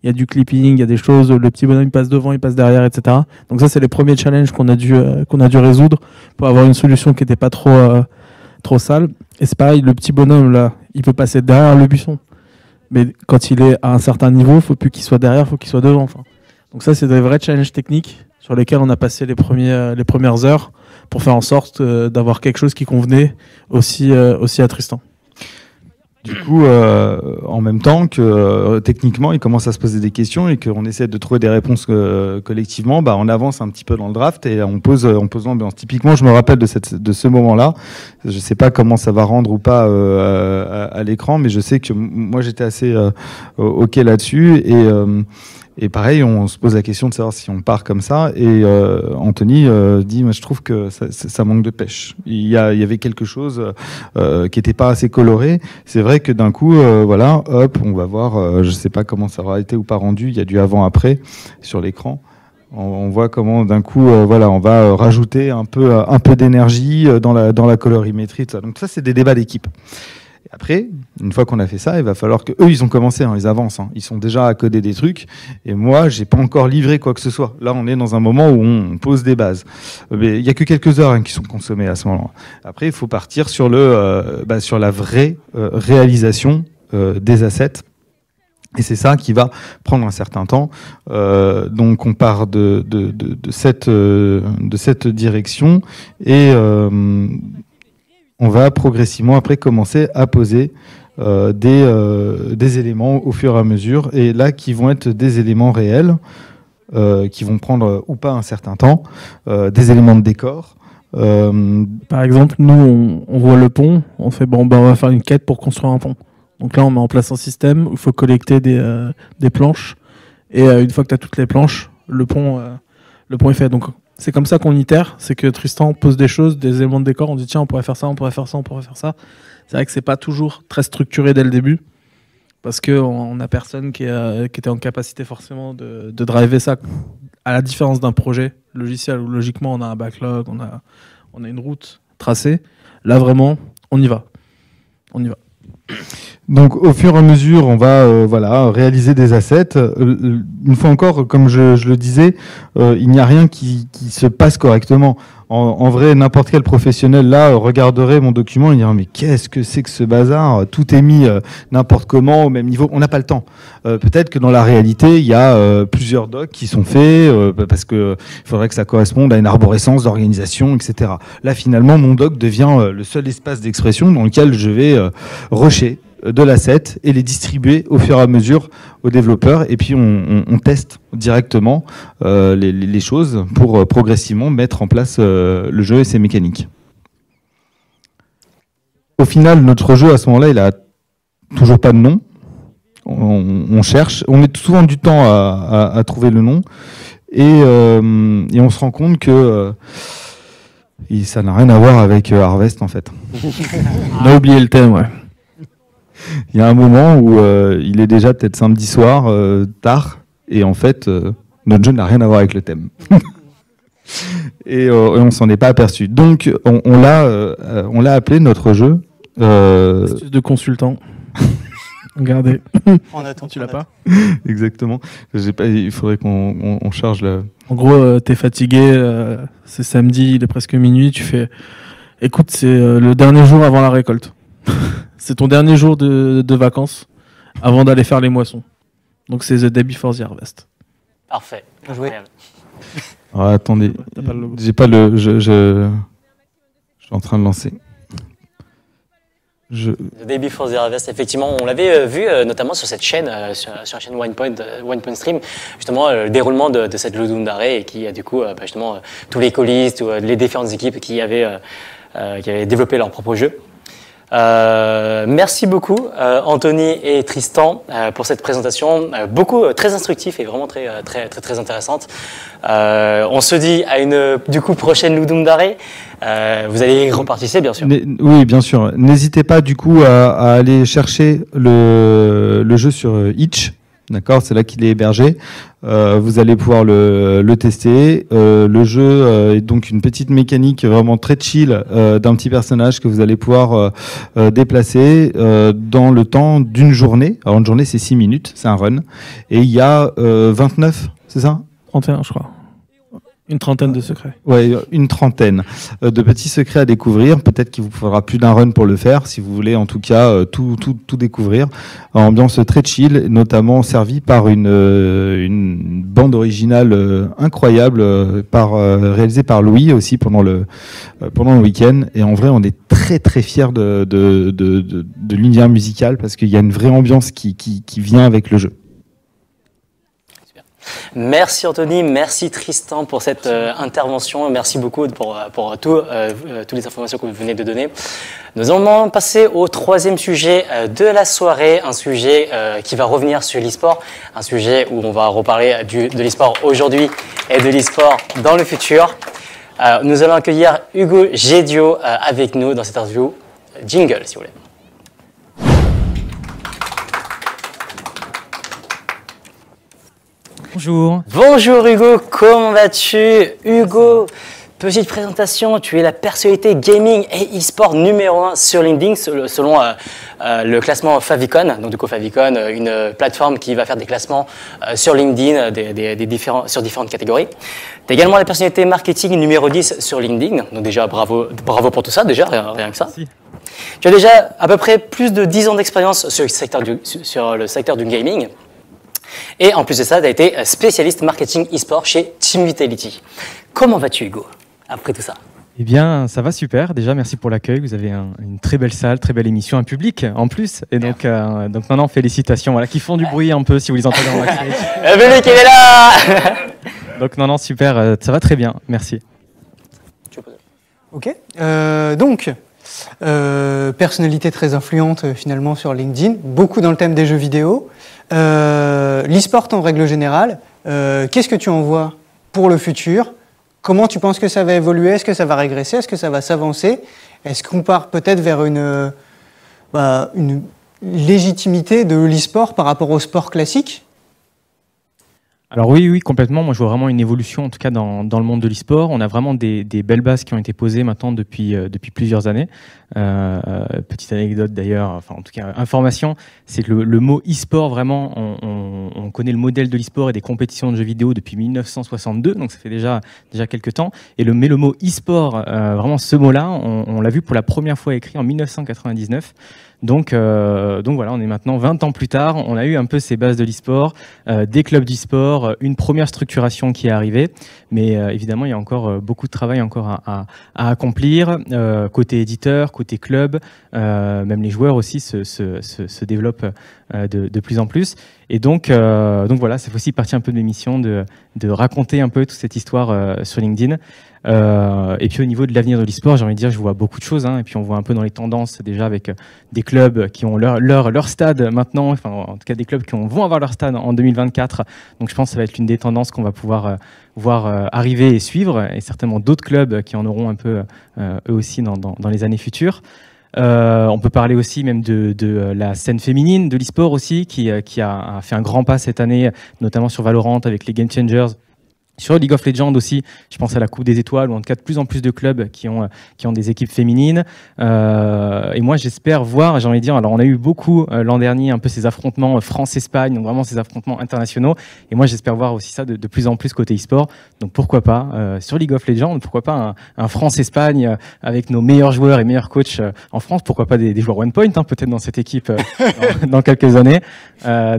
il y a du clipping, il y a des choses, le petit bonhomme il passe devant, il passe derrière, etc. Donc ça c'est les premiers challenges qu'on a dû résoudre pour avoir une solution qui n'était pas trop sale. Et c'est pareil, le petit bonhomme là, il peut passer derrière le buisson. Mais quand il est à un certain niveau, il ne faut plus qu'il soit derrière, il faut qu'il soit devant. Enfin. Donc ça c'est des vrais challenges techniques sur lesquels on a passé les premières heures pour faire en sorte d'avoir quelque chose qui convenait aussi à Tristan. Du coup, en même temps que techniquement, il commence à se poser des questions et qu'on essaie de trouver des réponses collectivement, bah, on avance un petit peu dans le draft et on pose l'ambiance. Typiquement, je me rappelle de ce moment-là. Je ne sais pas comment ça va rendre ou pas à l'écran, mais je sais que moi, j'étais assez OK là-dessus. Et pareil, on se pose la question de savoir si on part comme ça. Et Anthony dit, moi, je trouve que ça manque de pêche. Il y avait quelque chose qui n'était pas assez coloré. C'est vrai que d'un coup, voilà, hop, on va voir. Je sais pas comment ça aura été ou pas rendu. Il y a du avant-après sur l'écran. On voit comment d'un coup, voilà, on va rajouter un peu d'énergie dans la colorimétrie. Tout ça. Donc ça, c'est des débats d'équipe. Après, une fois qu'on a fait ça, il va falloir que eux, ils ont commencé, hein, ils avancent, hein, ils sont déjà à coder des trucs, et moi, j'ai pas encore livré quoi que ce soit. Là, on est dans un moment où on pose des bases. Mais il y a que quelques heures, hein, qui sont consommées à ce moment-là. Après, il faut partir sur sur la vraie réalisation des assets. Et c'est ça qui va prendre un certain temps. Donc on part de cette direction et on va progressivement après commencer à poser des éléments au fur et à mesure, et là qui vont être des éléments réels, qui vont prendre ou pas un certain temps, des éléments de décor. Par exemple, nous on voit le pont, on fait on va faire une quête pour construire un pont. Donc là, on met en place un système où il faut collecter des planches. Et une fois que tu as toutes les planches, le pont est fait. Donc c'est comme ça qu'on itère. C'est que Tristan pose des choses, des éléments de décor. On dit tiens, on pourrait faire ça, on pourrait faire ça, on pourrait faire ça. C'est vrai que c'est pas toujours très structuré dès le début. Parce qu'on n'a personne qui était en capacité forcément de driver ça. À la différence d'un projet logiciel où logiquement on a un backlog, on a une route tracée. Là vraiment, on y va. On y va. Donc au fur et à mesure, on va réaliser des assets. Une fois encore, comme je le disais, il n'y a rien qui se passe correctement. En vrai, n'importe quel professionnel là regarderait mon document et dirait mais qu'est-ce que c'est que ce bazar ? Tout est mis n'importe comment au même niveau. On n'a pas le temps. Peut-être que dans la réalité, il y a plusieurs docs qui sont faits parce que il faudrait que ça corresponde à une arborescence d'organisation, etc. Là, finalement, mon doc devient le seul espace d'expression dans lequel je vais rusher de l'asset et les distribuer au fur et à mesure aux développeurs, et puis on teste directement les choses pour progressivement mettre en place le jeu et ses mécaniques. Au final, notre jeu à ce moment-là, il a toujours pas de nom. On cherche, on met souvent du temps à trouver le nom, et on se rend compte que ça n'a rien à voir avec Harvest en fait. On a oublié le thème, ouais. Il y a un moment où il est déjà peut-être samedi soir, tard, et en fait, notre jeu n'a rien à voir avec le thème. et on s'en est pas aperçu. Donc, on l'a appelé notre jeu. Astuce de consultant. Regardez. On attend, tu l'as pas ? Exactement. Il faudrait qu'on charge le... En gros, t'es fatigué, c'est samedi, il est presque minuit, tu fais... Écoute, c'est le dernier jour avant la récolte. C'est ton dernier jour de vacances avant d'aller faire les moissons. Donc c'est The Day Before the Harvest. Parfait. Incroyable. Ah, attendez, j'ai pas le... Je suis en train de lancer. The Day Before the Harvest, effectivement, on l'avait vu notamment sur cette chaîne, sur la chaîne OnePoint Stream, justement le déroulement de cette Ludum Dare, et qui a du coup justement tous les colis, les différentes équipes qui avaient développé leur propre jeu. Merci beaucoup Anthony et Tristan pour cette présentation, très instructive et vraiment très intéressante. On se dit à une prochaine Ludum Dare. Vous allez reparticiper bien sûr. Oui, bien sûr. N'hésitez pas du coup à aller chercher le jeu sur Itch. D'accord, c'est là qu'il est hébergé. Vous allez pouvoir le tester. Le jeu est donc une petite mécanique vraiment très chill d'un petit personnage que vous allez pouvoir déplacer dans le temps d'une journée. Alors une journée c'est 6 minutes, c'est un run. Et il y a 29, c'est ça ? 31 je crois. Une trentaine de secrets. Ouais, une trentaine de petits secrets à découvrir. Peut-être qu'il vous faudra plus d'un run pour le faire, si vous voulez en tout cas tout découvrir. Ambiance très chill, notamment servie par une bande originale incroyable, réalisée par Louis aussi pendant le week-end. Et en vrai, on est très fiers de l'univers musical parce qu'il y a une vraie ambiance qui vient avec le jeu. Merci Anthony, merci Tristan pour cette intervention, merci beaucoup pour toutes les informations que vous venez de donner. Nous allons passer au troisième sujet de la soirée, un sujet qui va revenir sur l'e-sport, un sujet où on va reparler de l'e-sport aujourd'hui et de l'e-sport dans le futur. Nous allons accueillir Hugo Gédio avec nous dans cette interview. Jingle si vous voulez. Bonjour. Bonjour Hugo, comment vas-tu? Hugo, petite présentation, tu es la personnalité gaming et e-sport numéro 1 sur LinkedIn selon le classement Favicon. Donc du coup Favicon, une plateforme qui va faire des classements sur LinkedIn sur différentes catégories. Tu es également la personnalité marketing numéro 10 sur LinkedIn. Donc déjà bravo pour tout ça, déjà rien que ça. Merci. Tu as déjà à peu près plus de 10 ans d'expérience sur le secteur du gaming. Et en plus de ça, tu as été spécialiste marketing e-sport chez Team Vitality. Comment vas-tu, Hugo, après tout ça? Eh bien, ça va super. Déjà, merci pour l'accueil. Vous avez une très belle salle, très belle émission, un public en plus. Et donc non, félicitations. Voilà, qui font du bruit un peu si vous les entendez en backstage. Le public, il est là. Donc non, super. Ça va très bien. Merci. Ok. Donc, personnalité très influente finalement sur LinkedIn, beaucoup dans le thème des jeux vidéo. L'e-sport en règle générale, qu'est-ce que tu en vois pour le futur? Comment tu penses que ça va évoluer? Est-ce que ça va régresser? Est-ce que ça va s'avancer? Est-ce qu'on part peut-être vers une légitimité de l'e-sport par rapport au sport classique? Alors oui, complètement. Moi, je vois vraiment une évolution, en tout cas dans le monde de l'e-sport. On a vraiment des belles bases qui ont été posées maintenant depuis plusieurs années. Petite anecdote d'ailleurs, enfin en tout cas information, c'est que le mot e-sport, vraiment, on connaît le modèle de l'e-sport et des compétitions de jeux vidéo depuis 1962, donc ça fait déjà quelques temps. Mais le mot e-sport, vraiment ce mot-là, on l'a vu pour la première fois écrit en 1999. Donc voilà, on est maintenant 20 ans plus tard, on a eu un peu ces bases de l'e-sport, des clubs d'e-sport, une première structuration qui est arrivée, mais évidemment il y a encore beaucoup de travail encore à accomplir, côté éditeur, côté club, même les joueurs aussi se développent de plus en plus. Et donc voilà, ça fait aussi partie un peu de l'émission de raconter un peu toute cette histoire sur LinkedIn. Et puis au niveau de l'avenir de l'e-sport, j'ai envie de dire, je vois beaucoup de choses, hein, et puis on voit un peu dans les tendances déjà avec des clubs qui ont leur stade maintenant, enfin en tout cas des clubs qui vont avoir leur stade en 2024. Donc je pense que ça va être l'une des tendances qu'on va pouvoir voir arriver et suivre, et certainement d'autres clubs qui en auront un peu eux aussi dans les années futures. On peut parler aussi même de la scène féminine de l'e-sport aussi, qui a fait un grand pas cette année, notamment sur Valorant avec les Game Changers. Sur League of Legends aussi, je pense à la Coupe des Étoiles, ou en tout cas de plus en plus de clubs qui ont des équipes féminines. Et moi, j'espère voir, j'ai envie de dire, alors on a eu beaucoup l'an dernier un peu ces affrontements France-Espagne, donc vraiment ces affrontements internationaux. Et moi, j'espère voir aussi ça de plus en plus côté e-sport. Donc pourquoi pas sur League of Legends, pourquoi pas un France-Espagne avec nos meilleurs joueurs et meilleurs coachs en France, pourquoi pas des joueurs OnePoint, hein, peut-être dans cette équipe dans quelques années.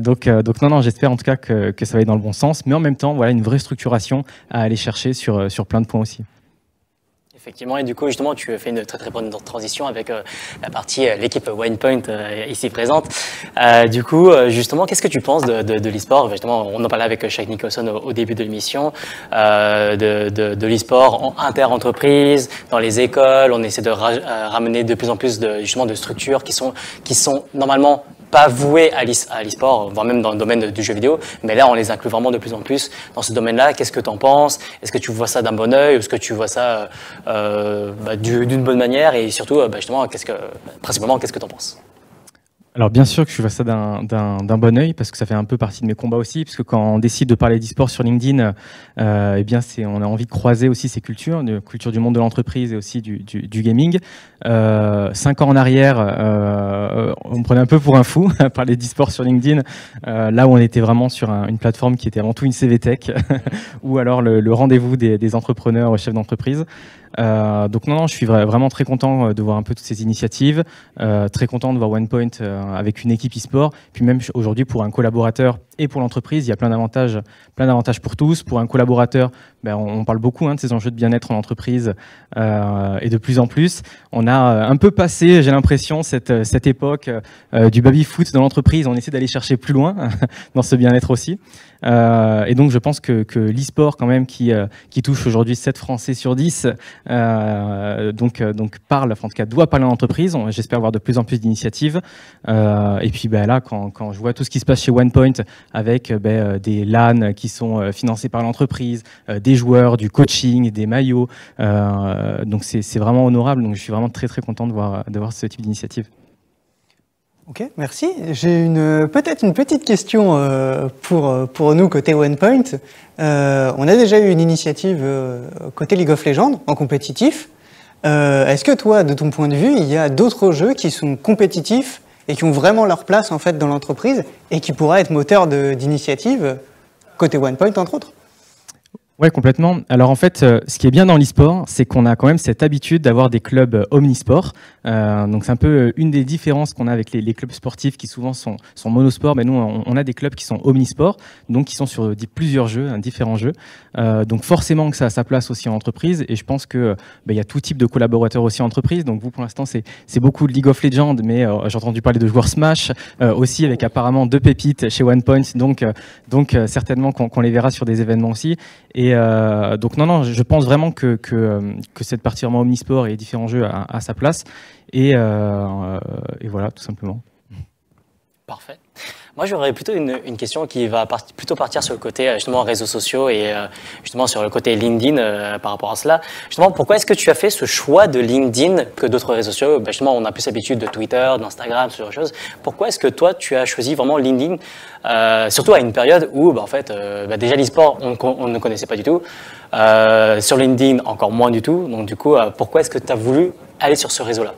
Donc non, j'espère en tout cas que ça va aller dans le bon sens, mais en même temps, voilà, une vraie structuration à aller chercher sur plein de points aussi. Effectivement, et du coup, justement, tu fais une très très bonne transition avec la partie, l'équipe OnePoint ici présente. Du coup, justement, qu'est-ce que tu penses de l'e-sport? Justement, on en parlait avec Shaq Nicholson au début de l'émission, de l'e-sport en inter-entreprise, dans les écoles. On essaie de ramener de plus en plus justement de structures qui sont normalement pas voués à l'e-sport, voire même dans le domaine du jeu vidéo, mais là on les inclut vraiment de plus en plus dans ce domaine-là. Qu'est-ce que tu en penses? Est-ce que tu vois ça d'un bon œil, ou est-ce que tu vois ça d'une bonne manière, et surtout justement, principalement, qu'est-ce que tu en penses? Alors bien sûr que je vois ça d'un bon œil, parce que ça fait un peu partie de mes combats aussi, parce que quand on décide de parler d'e-sport sur LinkedIn, eh bien on a envie de croiser aussi ces cultures, de culture du monde de l'entreprise et aussi du gaming. 5 ans en arrière, on me prenait un peu pour un fou à parler d'e-sport sur LinkedIn, là où on était vraiment sur une plateforme qui était avant tout une CVTech, ou alors le rendez-vous des entrepreneurs, chefs d'entreprise. Donc non, je suis vraiment très content de voir un peu toutes ces initiatives, très content de voir OnePoint avec une équipe e-sport, puis même aujourd'hui pour un collaborateur et pour l'entreprise, il y a plein d'avantages pour tous. Pour un collaborateur, on parle beaucoup de ces enjeux de bien-être en entreprise, et de plus en plus, on a un peu passé, j'ai l'impression, cette époque du baby-foot dans l'entreprise. On essaie d'aller chercher plus loin dans ce bien-être aussi. Et donc je pense que l'e-sport quand même qui touche aujourd'hui 7 Français sur 10, donc parle, enfin, en tout cas doit parler en entreprise. J'espère avoir de plus en plus d'initiatives. Et puis là, quand je vois tout ce qui se passe chez OnePoint, avec des LAN qui sont financés par l'entreprise, des joueurs, du coaching, des maillots, donc c'est vraiment honorable. Donc je suis vraiment très très content de voir ce type d'initiative. Ok, merci. J'ai peut-être une petite question pour nous côté OnePoint. On a déjà eu une initiative côté League of Legends en compétitif. Est-ce que toi, de ton point de vue, il y a d'autres jeux qui sont compétitifs et qui ont vraiment leur place en fait dans l'entreprise et qui pourraient être moteurs d'initiatives côté OnePoint entre autres. Ouais, complètement. Alors en fait, ce qui est bien dans l'e-sport, c'est qu'on a quand même cette habitude d'avoir des clubs omnisports. Donc c'est un peu une des différences qu'on a avec les clubs sportifs qui souvent sont monosports. Mais nous, on a des clubs qui sont omnisports, donc qui sont sur plusieurs jeux, différents jeux. Donc forcément que ça a sa place aussi en entreprise. Et je pense que il y a tout type de collaborateurs aussi en entreprise. Donc vous, pour l'instant, c'est beaucoup de League of Legends, mais j'ai entendu parler de joueurs Smash aussi, avec apparemment 2 pépites chez OnePoint. Donc certainement qu'on les verra sur des événements aussi. Et donc non, je pense vraiment que cette partie vraiment omnisport et différents jeux a sa place. Et voilà, tout simplement. Parfait. Moi, j'aurais plutôt une question qui va plutôt partir sur le côté justement réseaux sociaux et justement sur le côté LinkedIn par rapport à cela. Justement, pourquoi est-ce que tu as fait ce choix de LinkedIn que d'autres réseaux sociaux? Justement, on a plus l'habitude de Twitter, d'Instagram, ce genre de choses. Pourquoi est-ce que toi, tu as choisi vraiment LinkedIn, surtout à une période où, en fait, déjà l'e-sport, on ne connaissait pas du tout. Sur LinkedIn, encore moins du tout. Donc, du coup, pourquoi est-ce que tu as voulu aller sur ce réseau-là?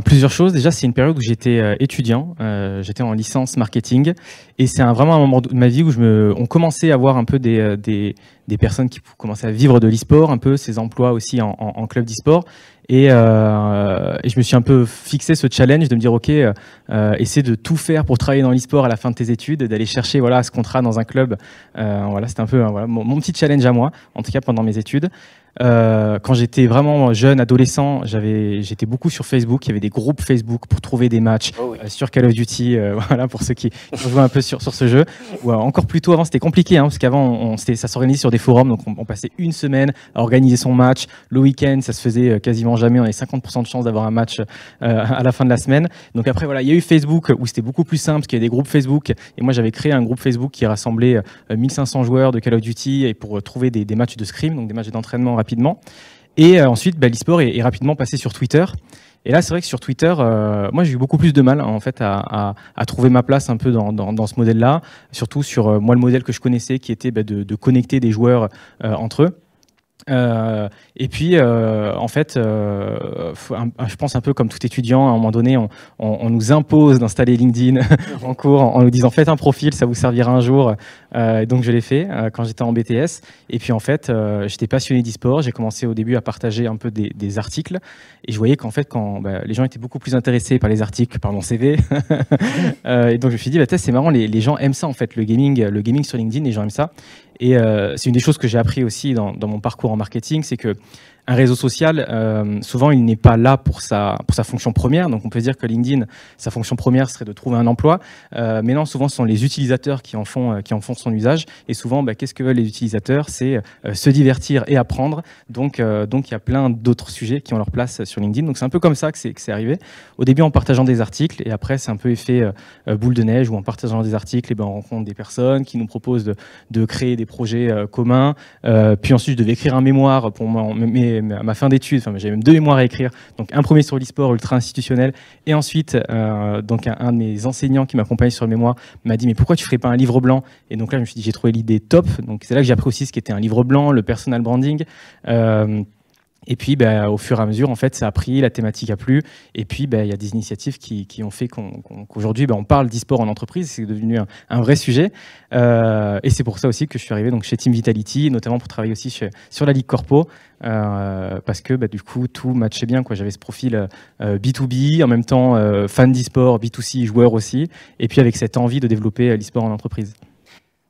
Plusieurs choses. Déjà, c'est une période où j'étais étudiant, j'étais en licence marketing, et c'est vraiment un moment de ma vie où on commençait à voir un peu des personnes qui commençaient à vivre de l'e-sport, un peu ces emplois aussi en club d'e-sport, et je me suis un peu fixé ce challenge de me dire ok, essaie de tout faire pour travailler dans l'e-sport à la fin de tes études, d'aller chercher ce contrat dans un club. Voilà, c'était un peu mon petit challenge à moi, en tout cas pendant mes études. Quand j'étais vraiment jeune, adolescent, j'étais beaucoup sur Facebook. Il y avait des groupes Facebook pour trouver des matchs sur Call of Duty. Voilà, pour ceux qui ont joué un peu sur ce jeu. Ou encore plus tôt, avant, c'était compliqué, parce qu'avant, ça s'organisait sur des forums. Donc, on passait une semaine à organiser son match. Le week-end, ça se faisait quasiment jamais. On avait 50% de chance d'avoir un match à la fin de la semaine. Donc après, voilà, il y a eu Facebook où c'était beaucoup plus simple, parce qu'il y a des groupes Facebook. Et moi, j'avais créé un groupe Facebook qui rassemblait 1500 joueurs de Call of Duty et pour trouver des matchs de scrim, donc des matchs d'entraînement rapidement. Et ensuite, l'e-sport est rapidement passé sur Twitter. Et là, c'est vrai que sur Twitter, moi, j'ai eu beaucoup plus de mal en fait à trouver ma place un peu dans ce modèle-là. Surtout sur moi, le modèle que je connaissais, qui était de connecter des joueurs entre eux. Et puis, en fait, je pense un peu comme tout étudiant, à un moment donné, on nous impose d'installer LinkedIn en cours en nous disant faites un profil, ça vous servira un jour. Donc je l'ai fait quand j'étais en BTS. Et puis en fait, j'étais passionné d'e-sport. J'ai commencé au début à partager un peu des articles. Et je voyais qu'en fait, quand les gens étaient beaucoup plus intéressés par les articles que par mon CV. Et donc je me suis dit, c'est marrant, les gens aiment ça en fait, le gaming sur LinkedIn, les gens aiment ça. Et c'est une des choses que j'ai appris aussi dans mon parcours en marketing, c'est que un réseau social, souvent, il n'est pas là pour sa fonction première. Donc, on peut dire que LinkedIn, sa fonction première serait de trouver un emploi. Mais non, souvent, ce sont les utilisateurs qui en font son usage. Et souvent, qu'est-ce que veulent les utilisateurs? C'est se divertir et apprendre. Donc, il y a plein d'autres sujets qui ont leur place sur LinkedIn. Donc, c'est un peu comme ça que c'est arrivé. Au début, en partageant des articles. Et après, c'est un peu effet boule de neige où, en partageant des articles, on rencontre des personnes qui nous proposent de créer des projets communs. Puis ensuite, je devais écrire un mémoire pour à ma fin d'études, j'avais même 2 mémoires à écrire, donc un premier sur l'e-sport ultra institutionnel, et ensuite donc un de mes enseignants qui m'accompagnait sur le mémoire m'a dit mais pourquoi tu ferais pas un livre blanc? Et donc là je me suis dit j'ai trouvé l'idée top, donc c'est là que j'ai appris aussi ce qu'était un livre blanc, le personal branding. Et puis, au fur et à mesure, en fait, ça a pris, la thématique a plu. Et puis, il y a des initiatives qui ont fait qu'aujourd'hui, on parle d'e-sport en entreprise. C'est devenu un vrai sujet. Et c'est pour ça aussi que je suis arrivé donc, chez Team Vitality, notamment pour travailler aussi sur la Ligue Corpo. Parce que, du coup, tout matchait bien, quoi. J'avais ce profil B2B, en même temps fan d'e-sport, B2C, joueur aussi. Et puis, avec cette envie de développer l'e-sport en entreprise.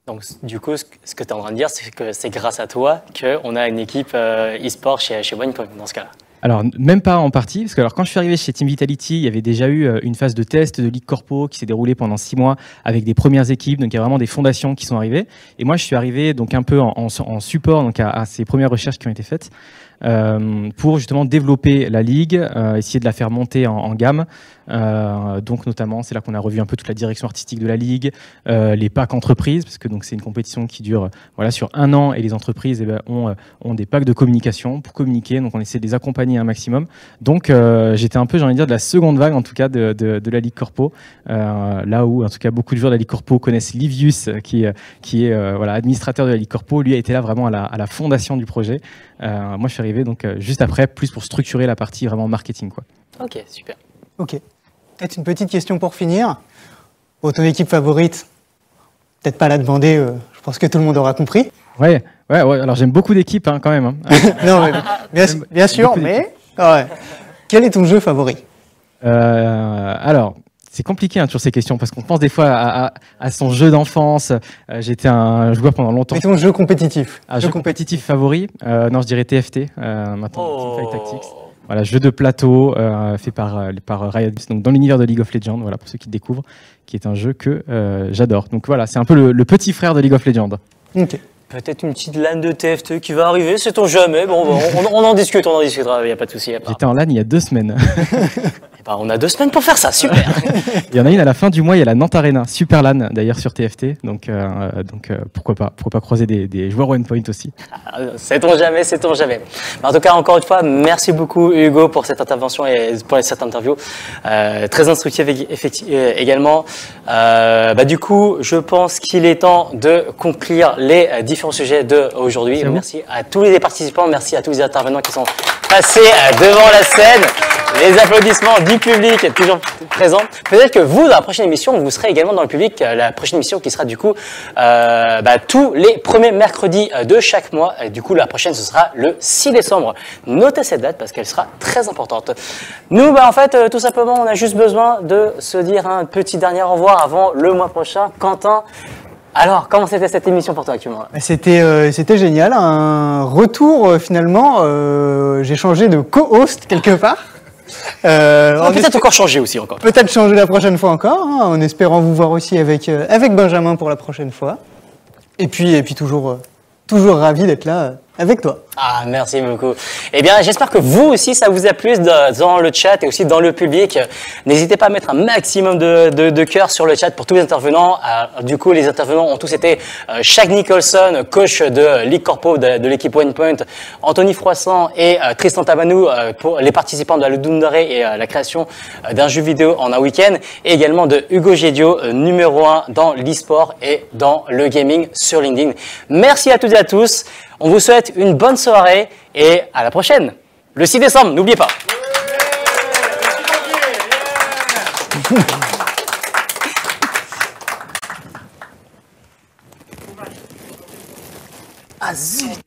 Donc, du coup, ce que tu es en train de dire, c'est que c'est grâce à toi qu'on a une équipe e-sport chez OnePoint dans ce cas-là. Alors, même pas en partie, parce que quand je suis arrivé chez Team Vitality, il y avait déjà eu une phase de test de Ligue Corpo qui s'est déroulée pendant 6 mois avec des premières équipes. Donc, il y a vraiment des fondations qui sont arrivées. Et moi, je suis arrivé donc un peu en support donc à ces premières recherches qui ont été faites pour justement développer la ligue, essayer de la faire monter en gamme. Donc notamment, c'est là qu'on a revu un peu toute la direction artistique de la ligue, les packs entreprises, parce que donc c'est une compétition qui dure sur 1 an et les entreprises ont des packs de communication pour communiquer. Donc on essaie de les accompagner un maximum. Donc j'étais un peu, j'ai envie de dire, de la seconde vague en tout cas de la Ligue Corpo, là où en tout cas beaucoup de joueurs de la Ligue Corpo connaissent Livius, qui est administrateur de la Ligue Corpo. Lui a été là vraiment à la fondation du projet. Moi je suis arrivé donc juste après, plus pour structurer la partie vraiment marketing, quoi. Ok, super. Ok. Peut-être une petite question pour finir. Bon, ton équipe favorite, peut-être pas la demander, je pense que tout le monde aura compris. Ouais. Alors j'aime beaucoup d'équipes quand même. Hein. Non, mais bien sûr, mais ouais. Quel est ton jeu favori? Alors, c'est compliqué toujours ces questions parce qu'on pense des fois à son jeu d'enfance. J'étais un joueur pendant longtemps. Et ton jeu compétitif? Jeu compétitif favori? Non, je dirais TFT. Maintenant, Teamfight Tactics. Voilà, jeu de plateau fait par Riot, donc dans l'univers de League of Legends. Voilà, pour ceux qui découvrent, qui est un jeu que j'adore. Donc voilà, c'est un peu le petit frère de League of Legends. Ok. Peut-être une petite LAN de TFT qui va arriver, sait-on jamais. Bon, on en discute, on en discutera, il n'y a pas de souci. J'étais en LAN il y a 2 semaines. On a 2 semaines pour faire ça, super. Il y en a une à la fin du mois, il y a la Nantes Arena, super LAN d'ailleurs sur TFT. Donc pourquoi pas croiser des joueurs Endpoint aussi. Sait-on jamais, sait-on jamais. Mais en tout cas, encore une fois, merci beaucoup Hugo pour cette intervention et pour cette interview. Très instructive également. Du coup, je pense qu'il est temps de conclure les différents sujets d'aujourd'hui. Merci à tous les participants, merci à tous les intervenants qui sont passés devant la scène. Les applaudissements du public toujours présents. Peut-être que vous, dans la prochaine émission, vous serez également dans le public. La prochaine émission qui sera du coup tous les premiers mercredis de chaque mois. Et du coup, la prochaine, ce sera le 6 décembre. Notez cette date parce qu'elle sera très importante. Nous, en fait, tout simplement, on a juste besoin de se dire un petit dernier au revoir avant le mois prochain. Quentin, alors, comment c'était cette émission pour toi actuellement? C'était génial, un retour finalement. J'ai changé de co-host quelque part. Peut-être encore changer aussi encore. Peut-être changer la prochaine fois encore, hein, en espérant vous voir aussi avec Benjamin pour la prochaine fois. Et puis toujours ravi d'être là avec toi. Ah, merci beaucoup. Eh bien, j'espère que vous aussi, ça vous a plu dans le chat et aussi dans le public. N'hésitez pas à mettre un maximum de cœur sur le chat pour tous les intervenants. Du coup, les intervenants ont tous été Shaq Nicholson, coach de Ligue Corpo de l'équipe OnePoint, Anthony Froissant et Tristan Tabanou pour les participants de la Ludum Dare et la création d'un jeu vidéo en un week-end. Et également de Hugo Gédio, numéro 1 dans l'e-sport et dans le gaming sur LinkedIn. Merci à toutes et à tous. On vous souhaite une bonne soirée et à la prochaine. Le 6 décembre, n'oubliez pas. Ah zut.